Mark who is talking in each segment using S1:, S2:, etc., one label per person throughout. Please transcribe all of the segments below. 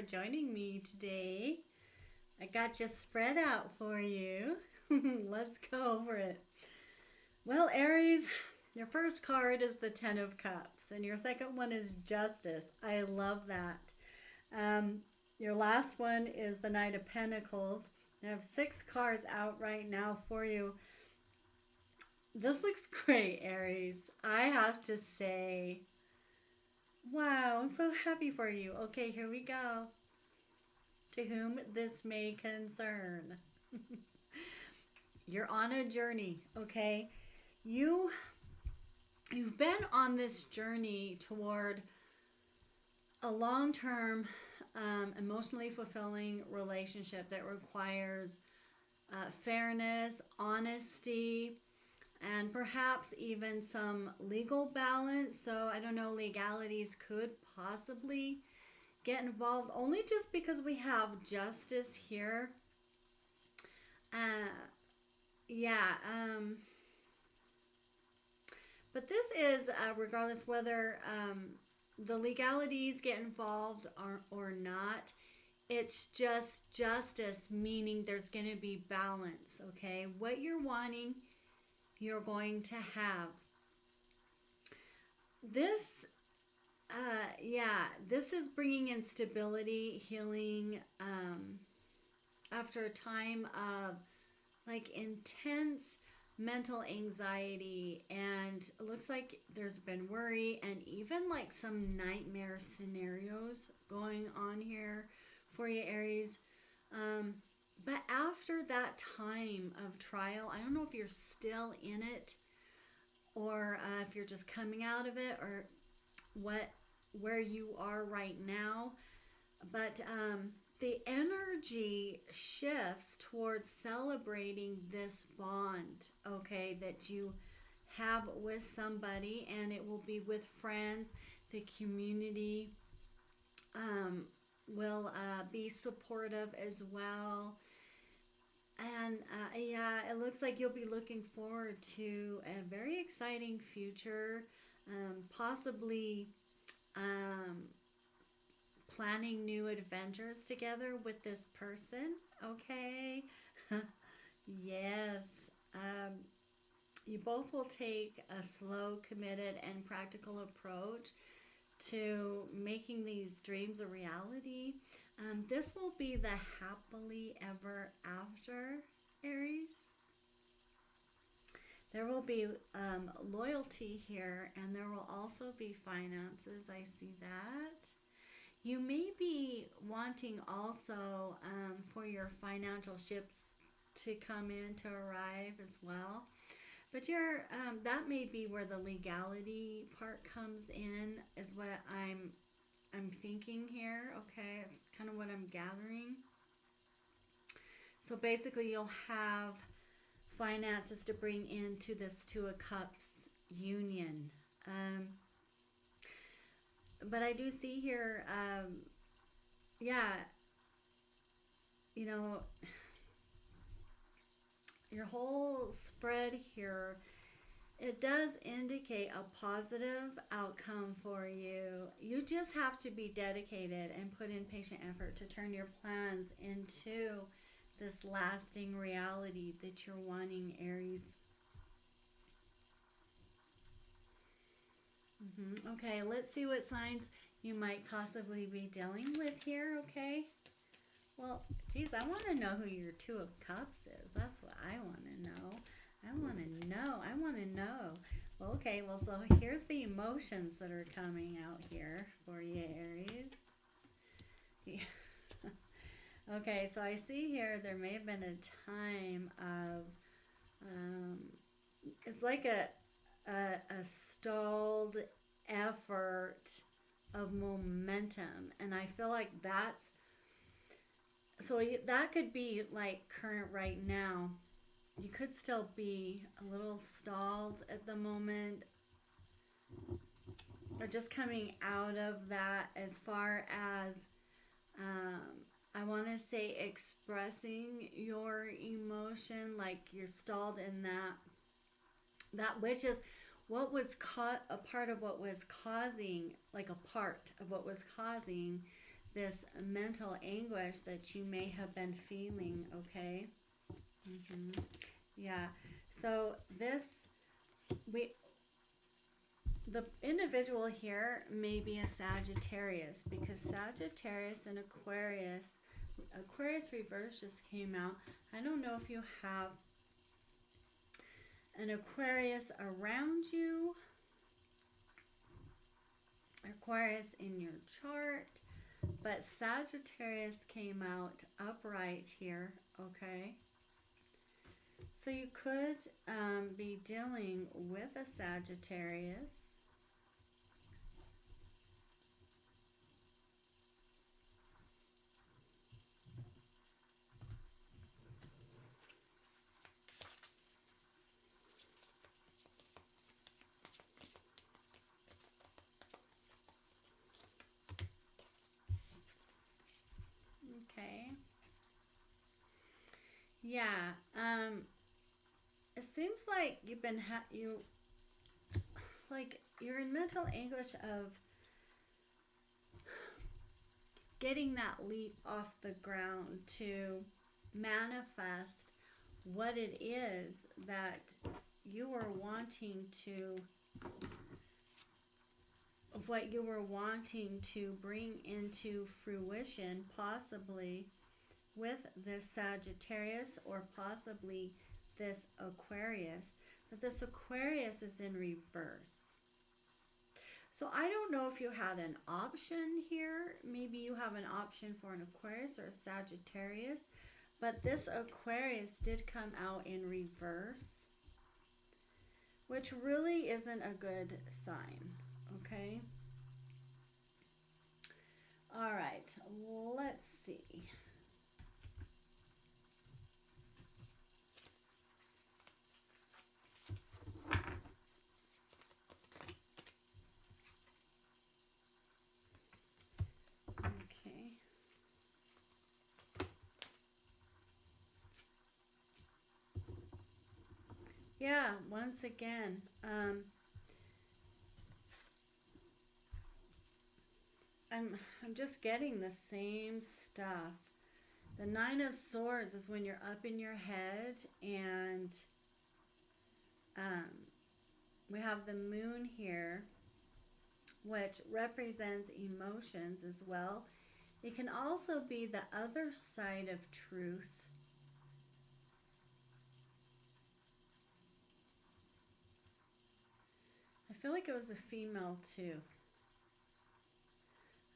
S1: for joining me today. I got you spread out for you. Let's go over it. Well, Aries, your first card is the Ten of Cups, and your second one is Justice. I love that. Um, your last one is the Knight of Pentacles. I have 6 cards out right now for you. This looks great, Aries. I have to say, wow, I'm so happy for you. Okay, here we go. To whom this may concern. You're on a journey, okay? You you've been on this journey toward a long-term emotionally fulfilling relationship that requires fairness, honesty, and perhaps even some legal balance. So I don't know, legalities could possibly get involved only just because we have justice here. Uh, yeah, but this is regardless whether the legalities get involved or not. It's just justice, meaning there's going to be balance, okay? What you're wanting, you're going to have. This, this is bringing in stability, healing, after a time of like intense mental anxiety, and it looks like there's been worry and even like some nightmare scenarios going on here for you, Aries. But after that time of trial, I don't know if you're still in it or if you're just coming out of it or what where you are right now, but the energy shifts towards celebrating this bond, okay, that you have with somebody, and it will be with friends. The community um, will be supportive as well. And yeah, it looks like you'll be looking forward to a very exciting future, possibly um, planning new adventures together with this person, okay? Yes. You both will take a slow, committed, and practical approach to making these dreams a reality. This will be the happily ever after, Aries. There will be loyalty here, and there will also be finances. I see that. You may be wanting also for your financial ships to come in to arrive as well. But that may be where the legality part comes in, is what I'm thinking here. Okay, it's kind of what I'm gathering. So basically, you'll have finances to bring into this Two of Cups union. But I do see here, yeah, you know, your whole spread here, it does indicate a positive outcome for you. You just have to be dedicated and put in patient effort to turn your plans into this lasting reality that you're wanting, Aries. Okay, let's see what signs you might possibly be dealing with here, okay? Well, geez, I want to know who your Two of Cups is. That's what I want to know. I want to know. I want to know. Well, okay, well, so here's the emotions that are coming out here for you, Aries. Yeah. Okay, so I see here there may have been a time of, um, it's like a stalled effort of momentum, and I feel like that could be like current right now. You could still be a little stalled at the moment, or just coming out of that, as far as um, I want to say expressing your emotion, like you're stalled in that which is what was a part of what was causing, like a part of what was causing this mental anguish that you may have been feeling, okay? Yeah. So we, the individual here may be a Sagittarius, because Sagittarius and Aquarius reverse just came out. I don't know if you have an Aquarius around you, Aquarius in your chart, but Sagittarius came out upright here, okay? So you could be dealing with a Sagittarius. Okay. Yeah. It seems like you've been you're in mental anguish of getting that leap off the ground to manifest what it is that you are wanting to, what you were wanting to bring into fruition, possibly with this Sagittarius or possibly this Aquarius. But this Aquarius is in reverse. So I don't know if you had an option here. Maybe you have an option for an Aquarius or a Sagittarius. But this Aquarius did come out in reverse, which really isn't a good sign. Okay? All right. Let's see. Okay. Yeah, once again, I'm just getting the same stuff. The Nine of Swords is when you're up in your head, and um, we have the Moon here, which represents emotions as well. It can also be the other side of truth. I feel like it was a female too.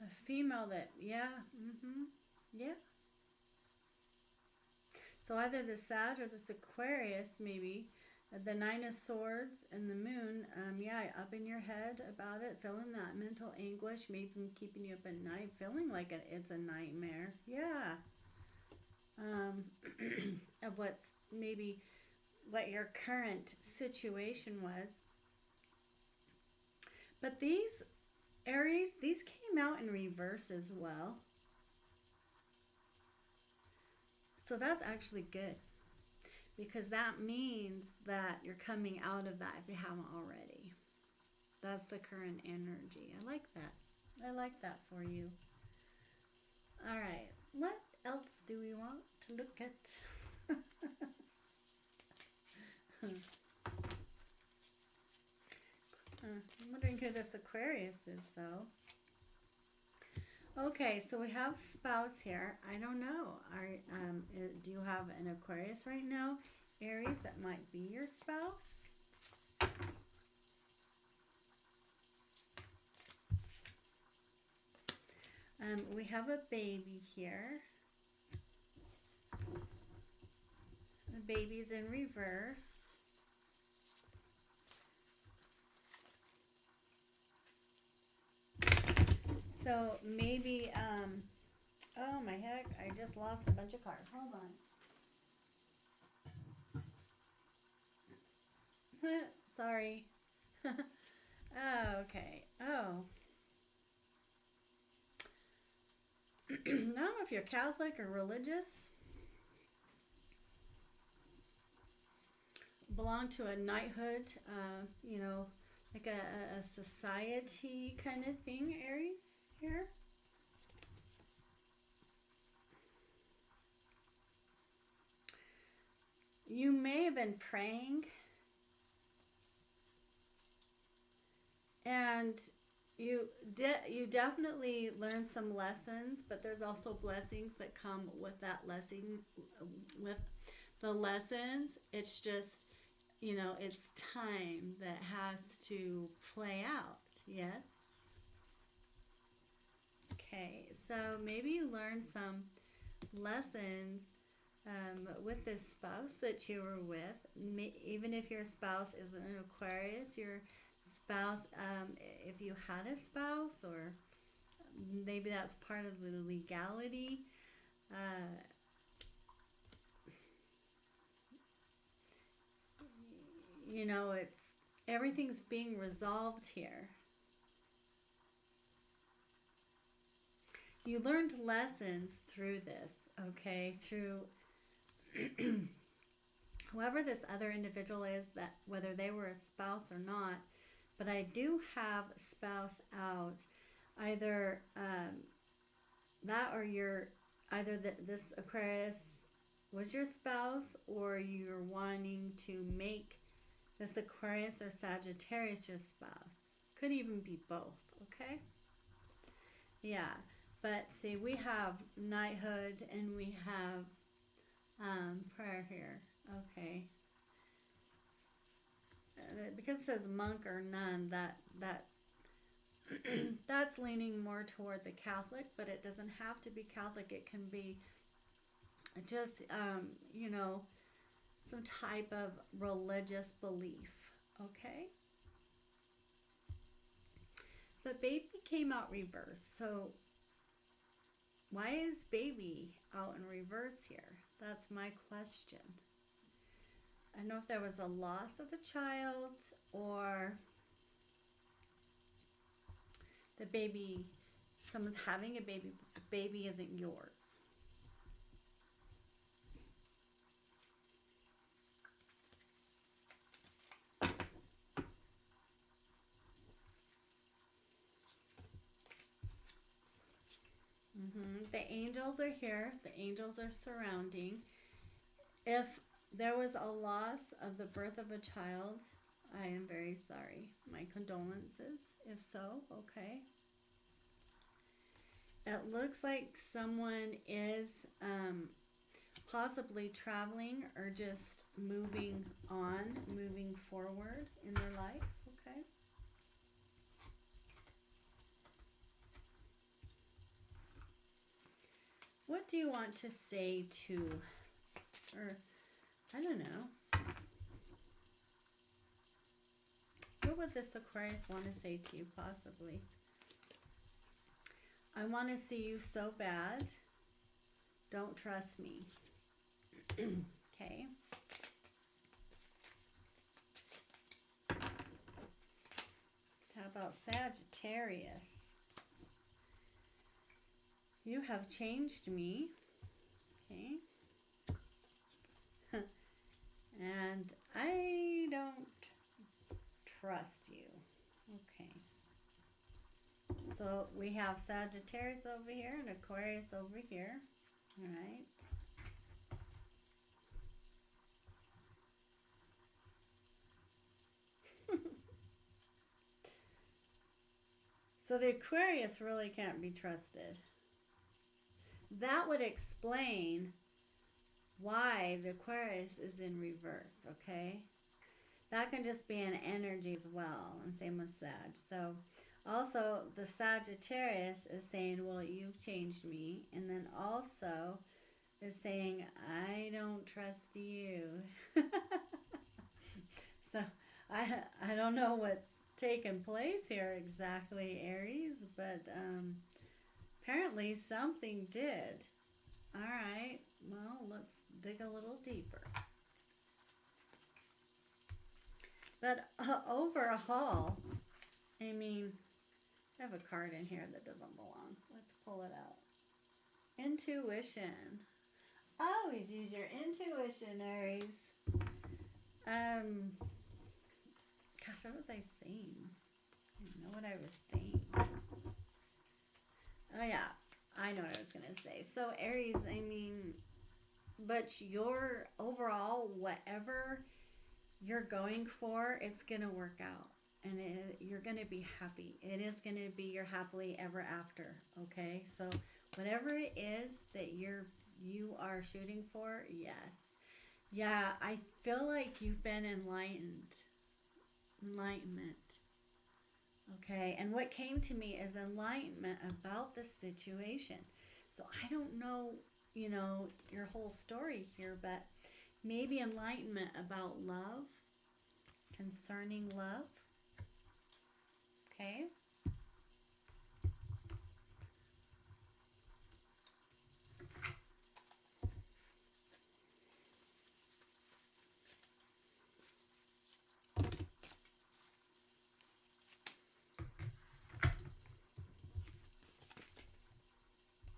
S1: A female that, yeah, yeah. So either the Sag or this Aquarius, maybe, the Nine of Swords and the Moon, yeah, up in your head about it, feeling that mental anguish, maybe keeping you up at night, feeling like it's a nightmare. Yeah. Of what's maybe what your current situation was. But these Aries, these came out in reverse as well. So that's actually good, because that means that you're coming out of that if you haven't already. That's the current energy. I like that. I like that for you. All right. What else do we want to look at? I'm wondering who this Aquarius is, though. Okay, so we have spouse here. I don't know. Do you have an Aquarius right now, Aries, that might be your spouse? We have a baby here. The baby's in reverse. So maybe, oh my heck, I just lost a bunch of cards. Hold on. Sorry. Oh, okay. Oh. I don't know if you're Catholic or religious. Belong to a knighthood, like a society kind of thing, Aries, here. you may have been praying and you definitely learned some lessons, but there's also blessings that come with that lesson, with the lessons. It's just, it's time that has to play out. Yes. Okay, so maybe you learned some lessons with this spouse that you were with. Even if your spouse isn't an Aquarius, your spouse, if you had a spouse, or maybe that's part of the legality. Uh, it's everything's being resolved here. You learned lessons through this, okay? Through whoever this other individual is, that whether they were a spouse or not. But I do have spouse out. Either that, or this Aquarius was your spouse, or you're wanting to make this Aquarius or Sagittarius your spouse. Could even be both, okay? Yeah, but see, we have knighthood and we have prayer here, okay? Because it says monk or nun, that that's leaning more toward the Catholic, but it doesn't have to be Catholic. It can be just, some type of religious belief, okay? But baby came out reversed, so why is baby out in reverse here? That's my question. I don't know if there was a loss of a child, or the baby, someone's having a baby, but the baby isn't yours. The angels are here. The angels are surrounding. If there was a loss of the birth of a child, I am very sorry. My condolences. If so, okay. It looks like someone is possibly traveling or just moving on, moving forward in their life, okay? What do you want to say to, or I don't know, what would this Aquarius want to say to you possibly? I want to see you so bad. Don't trust me. Okay. How about Sagittarius? You have changed me. Okay. And I don't trust you. Okay. So we have Sagittarius over here and Aquarius over here. All right. So the Aquarius really can't be trusted. That would explain why the Aquarius is in reverse, okay? That can just be an energy as well, and same with Sag. So also the Sagittarius is saying, well, you've changed me, and then also is saying, I don't trust you. So I don't know what's taking place here exactly, Aries, but apparently something did. All right, well, let's dig a little deeper. But overall, I mean, I have a card in here that doesn't belong. Let's pull it out. Intuition. Always use your intuition, Aries. Gosh, what was I saying? I don't know what I was saying. Oh yeah, I know what I was gonna say. So Aries, I mean, but your overall, whatever you're going for, it's going to work out. And you're going to be happy. It is going to be your happily ever after. Okay, so whatever it is that you are shooting for, yes, yeah, I feel like you've been enlightenment. Okay, and what came to me is enlightenment about the situation. So I don't know, your whole story here, but maybe enlightenment about love, concerning love. Okay.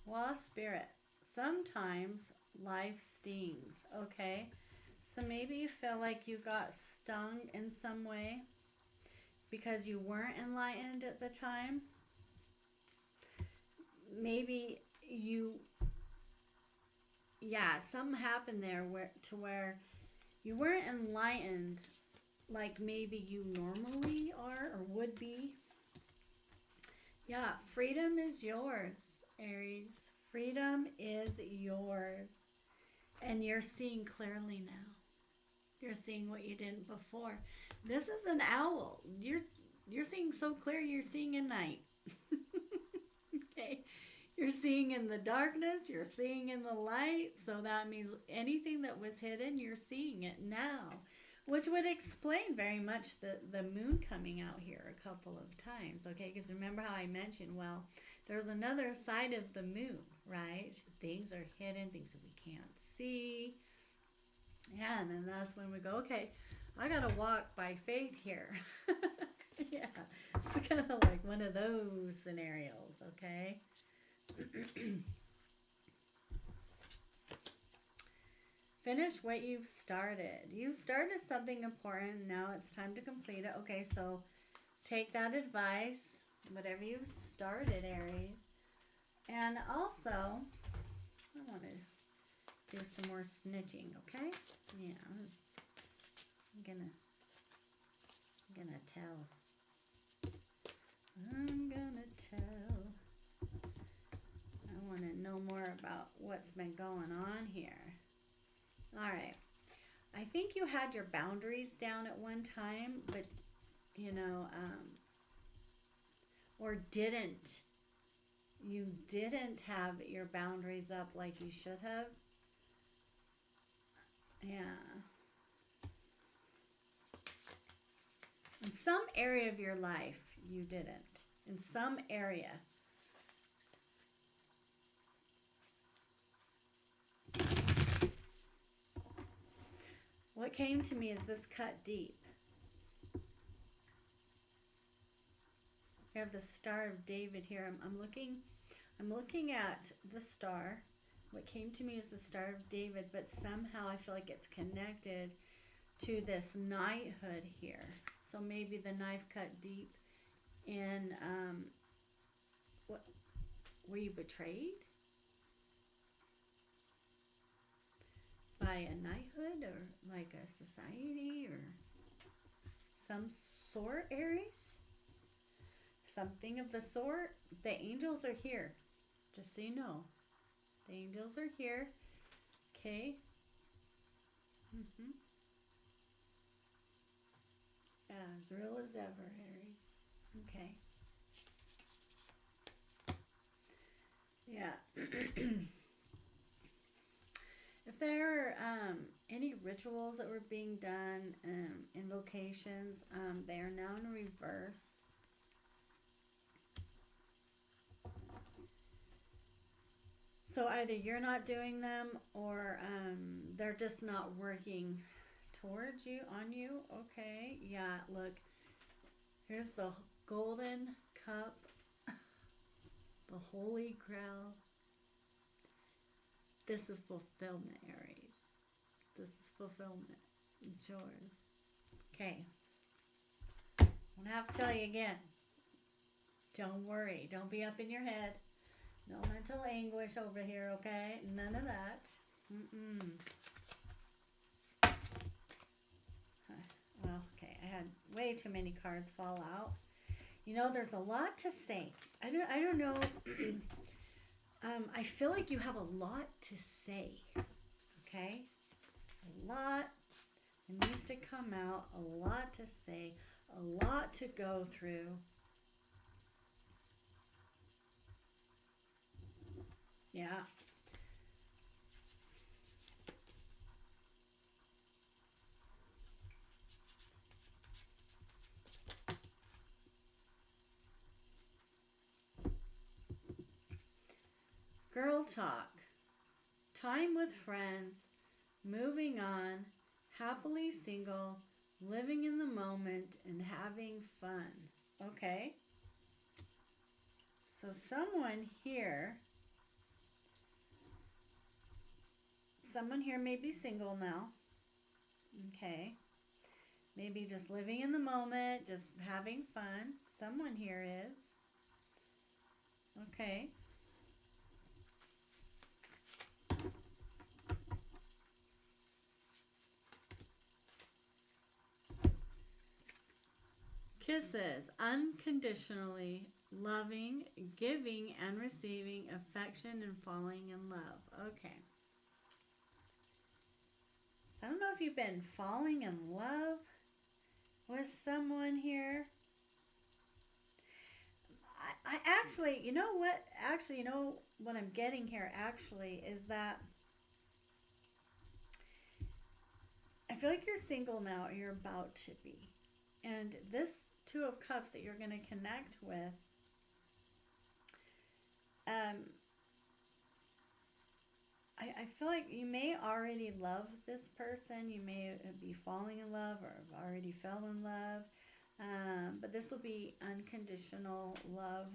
S1: Well, spirit, sometimes life stings. Okay. So maybe you feel like you got stung in some way because you weren't enlightened at the time. Maybe yeah, something happened there where you weren't enlightened like maybe you normally are or would be. Yeah, freedom is yours, Aries. Freedom is yours. And you're seeing clearly now. You're seeing what you didn't before. This is an owl. You're seeing so clear, you're seeing at night. Okay. You're seeing in the darkness, you're seeing in the light. So that means anything that was hidden, you're seeing it now. Which would explain very much the moon coming out here a couple of times, okay? Because remember how I mentioned, well, there's another side of the moon, right? Things are hidden, things that we can't see. Yeah, and then that's when we go, okay, I gotta walk by faith here. Yeah, it's kind of like one of those scenarios, okay? Finish what you've started. You've started something important. Now it's time to complete it. Okay, so take that advice, whatever you've started, Aries. And also, I want to do some more snitching, okay? Yeah, I'm gonna tell. I'm gonna tell. I want to know more about what's been going on here. All right. I think you had your boundaries down at one time, but you know, or didn't. You didn't have your boundaries up like you should have. Yeah. In some area of your life, you didn't. In some area. What came to me is this cut deep. We have the Star of David here. I'm looking at the star. What came to me is the Star of David, but somehow I feel like it's connected to this knighthood here. So maybe the knife cut deep in what, were you betrayed by a knighthood or like a society or some sort, Aries? Something of the sort. The angels are here, just so you know. The angels are here. Okay. Mm-hmm. As real as ever, Aries. Okay. Yeah. If there are any rituals that were being done, invocations, they are now in reverse. So either you're not doing them or they're just not working towards you, on you. Okay, yeah, look, here's the golden cup, the holy grail. This is fulfillment, Aries. This is fulfillment. It's yours. Okay. I'm going to have to tell you again. Don't worry. Don't be up in your head. No mental anguish over here, okay? None of that. Mm-mm. Well, okay, I had way too many cards fall out. You know, there's a lot to say. I don't know. I feel like you have a lot to say. Okay, a lot. It needs to come out. A lot to say. A lot to go through. Yeah. Girl talk. Time with friends. Moving on. Happily single. Living in the moment and having fun. Okay. So someone here may be single now. Okay. Maybe just living in the moment, just having fun. Someone here is. Okay. Kisses, unconditionally, loving, giving and receiving affection and falling in love. Okay. So I don't know if you've been falling in love with someone here. I actually, you know what? Actually, you know what I'm getting here actually is that I feel like you're single now, or you're about to be. And this Two of Cups that you're going to connect with, um, I feel like you may already love this person. You may be falling in love or have already fell in love. But this will be unconditional love.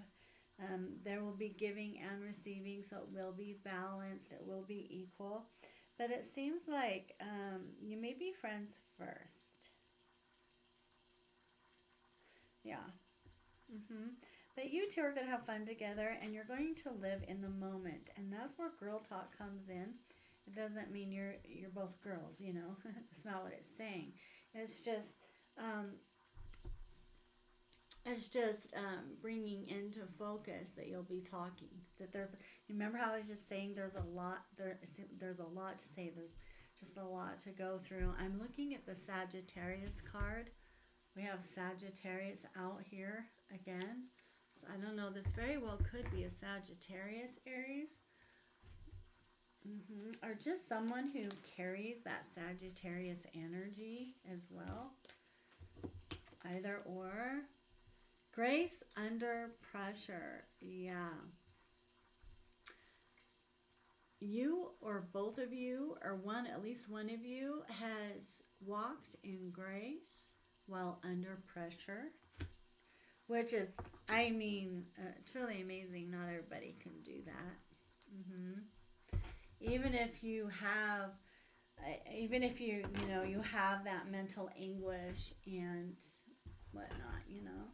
S1: There will be giving and receiving, so it will be balanced. It will be equal. But it seems like you may be friends first. Yeah. But you two are going to have fun together and you're going to live in the moment. And that's where girl talk comes in. It doesn't mean you're both girls, you know. It's not what it's saying. It's just um, bringing into focus that you'll be talking. That there's, remember how I was just saying there's a lot there's a lot to say. There's just a lot to go through. I'm looking at the Sagittarius card. We have Sagittarius out here again. So I don't know. This very well could be a Sagittarius, Aries. Or just someone who carries that Sagittarius energy as well. Either or. Grace under pressure. Yeah. You or both of you or at least one of you has walked in grace while under pressure, which is, I mean, truly amazing. Not everybody can do that. Even if you have, even if you know, you have that mental anguish and whatnot, you know.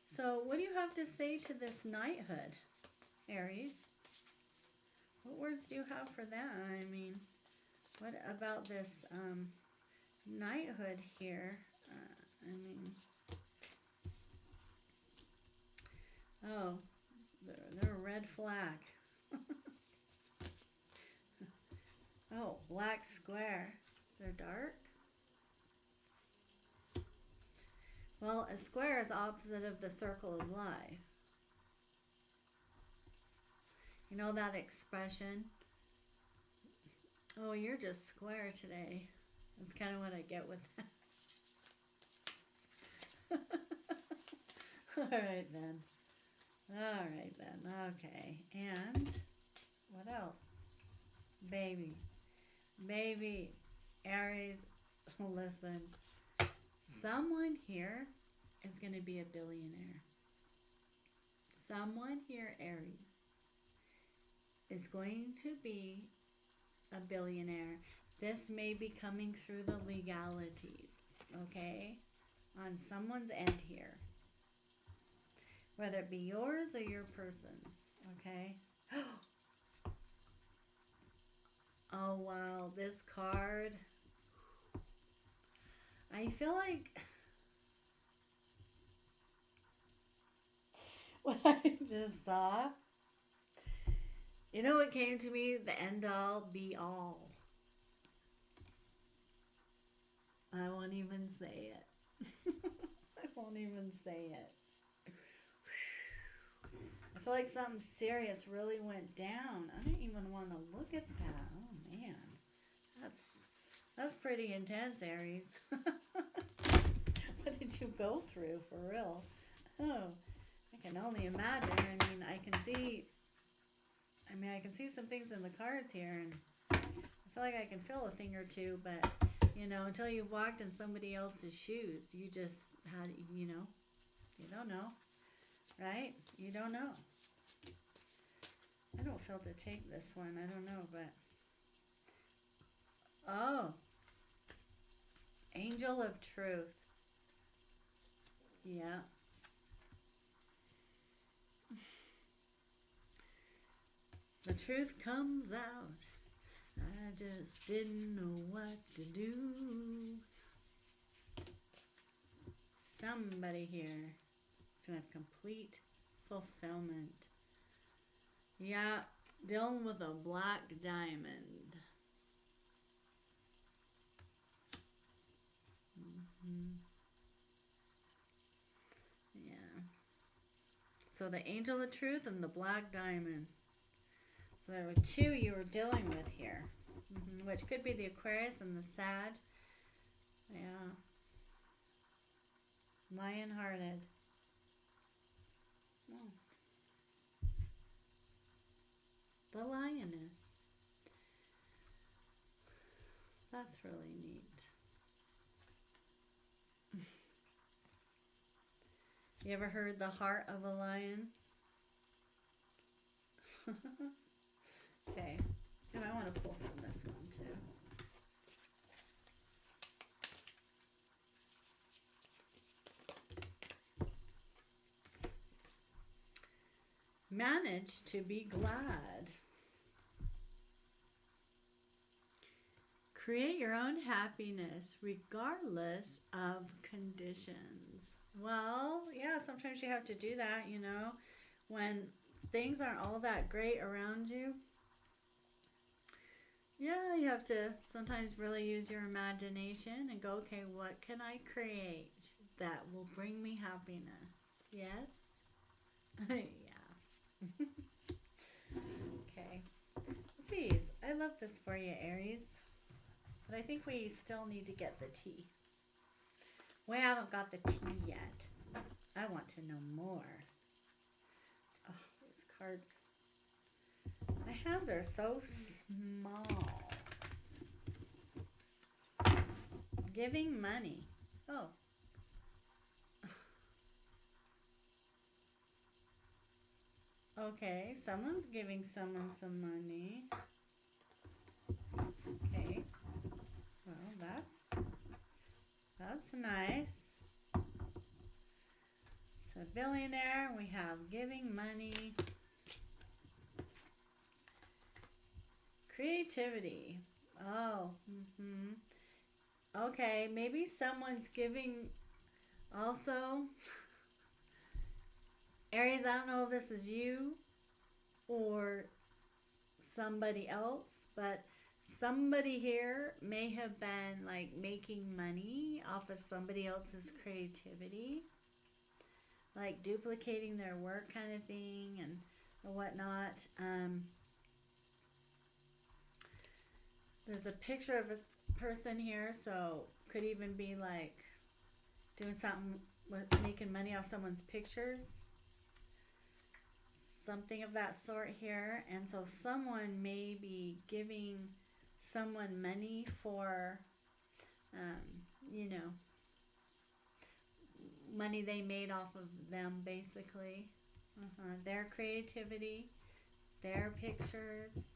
S1: So what do you have to say to this knighthood, Aries? What words do you have for that? I mean, what about this knighthood here? I mean, oh, they're a red flag. Oh, black square. They're dark. Well, a square is opposite of the circle of life. You know that expression? Oh, you're just square today. That's kind of what I get with that. All right then. All right then. Okay. And what else? Baby. Baby. Aries, listen. Someone here is going to be a billionaire. Someone here, Aries, is going to be a billionaire. This may be coming through the legalities, okay? On someone's end here. Whether it be yours or your person's, okay? Oh, wow. This card. I feel like what I just saw, you know what came to me? The end all be all. I won't even say it. I won't even say it. I feel like something serious really went down. I don't even want to look at that. Oh man, that's that's pretty intense, Aries. What did you go through for real? Oh, I can only imagine. I mean, I can see. I mean, I can see some things in the cards here, and I feel like I can feel a thing or two. But you know, until you've walked in somebody else's shoes, you just had. You know, you don't know, right? You don't know. I don't feel to take this one. I don't know, but oh, Angel of Truth. Yeah. The truth comes out. I just didn't know what to do. Somebody here is going to have complete fulfillment. Yeah, dealing with a black diamond. Mm-hmm. Yeah. So the angel of truth and the black diamond. So there were two you were dealing with here, which could be the Aquarius and the Sag. Yeah. Lion-hearted. Oh, the lioness. That's really neat. You ever heard the heart of a lion? Okay. And I want to pull from this one too. Manage to be glad. Create your own happiness regardless of conditions. Well, yeah, sometimes you have to do that, you know, when things aren't all that great around you. Yeah, you have to sometimes really use your imagination and go, okay, what can I create that will bring me happiness? Yes? Yeah. Okay. Geez, I love this for you, Aries. But I think we still need to get the tea. We haven't got the tea yet. I want to know more. Oh, these cards. My hands are so small. Giving money. Oh. Okay, someone's giving someone some money. Okay. Well, that's nice. So billionaire, we have giving money. Creativity. Oh, okay, maybe someone's giving also. Aries, I don't know if this is you or somebody else, but somebody here may have been like making money off of somebody else's creativity, like duplicating their work kind of thing and whatnot. There's a picture of a person here, so could even be like doing something with making money off someone's pictures, something of that sort here. And so someone may be giving someone money for, you know, money they made off of them, basically. Their creativity, their pictures,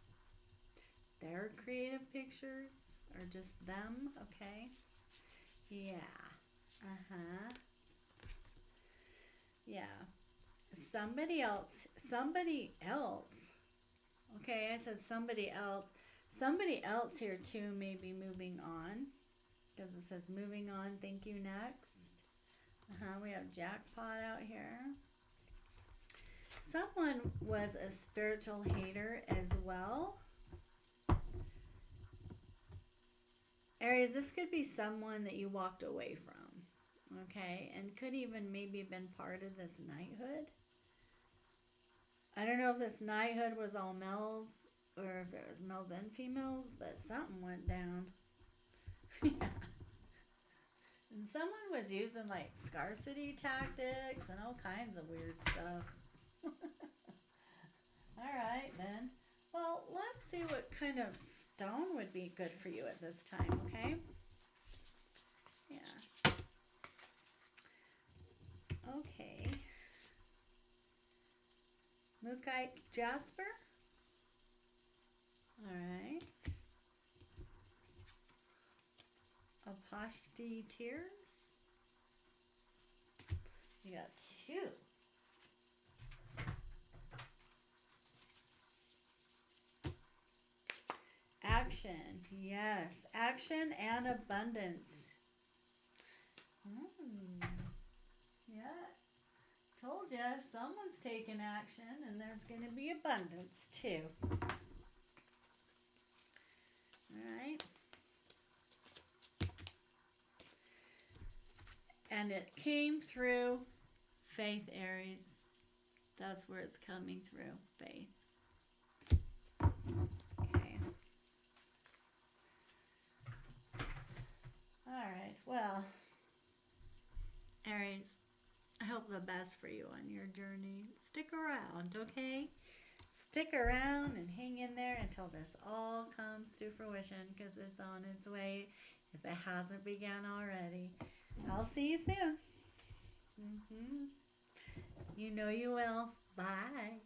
S1: their creative pictures, or just them, okay? Yeah. Yeah. Somebody else, okay, I said somebody else. Somebody else here too may be moving on because it says moving on. Thank you. Next. We have jackpot out here. Someone was a spiritual hater as well. Aries, this could be someone that you walked away from, okay? And could even maybe have been part of this knighthood. I don't know if this knighthood was all males or if it was males and females, but something went down. Yeah. And someone was using like scarcity tactics and all kinds of weird stuff. All right, then. Well, let's see what kind of stone would be good for you at this time, okay? Yeah. Okay. Mookaite jasper. All right. Apashti tears. You got 2. Action. Yes. Action and abundance. Yeah. Told you, someone's taking action and there's going to be abundance too. Alright. And it came through faith, Aries. That's where it's coming through, faith. Okay. Alright, well, Aries, I hope the best for you on your journey. Stick around, okay? Stick around and hang in there until this all comes to fruition because it's on its way if it hasn't begun already. I'll see you soon. You know you will. Bye.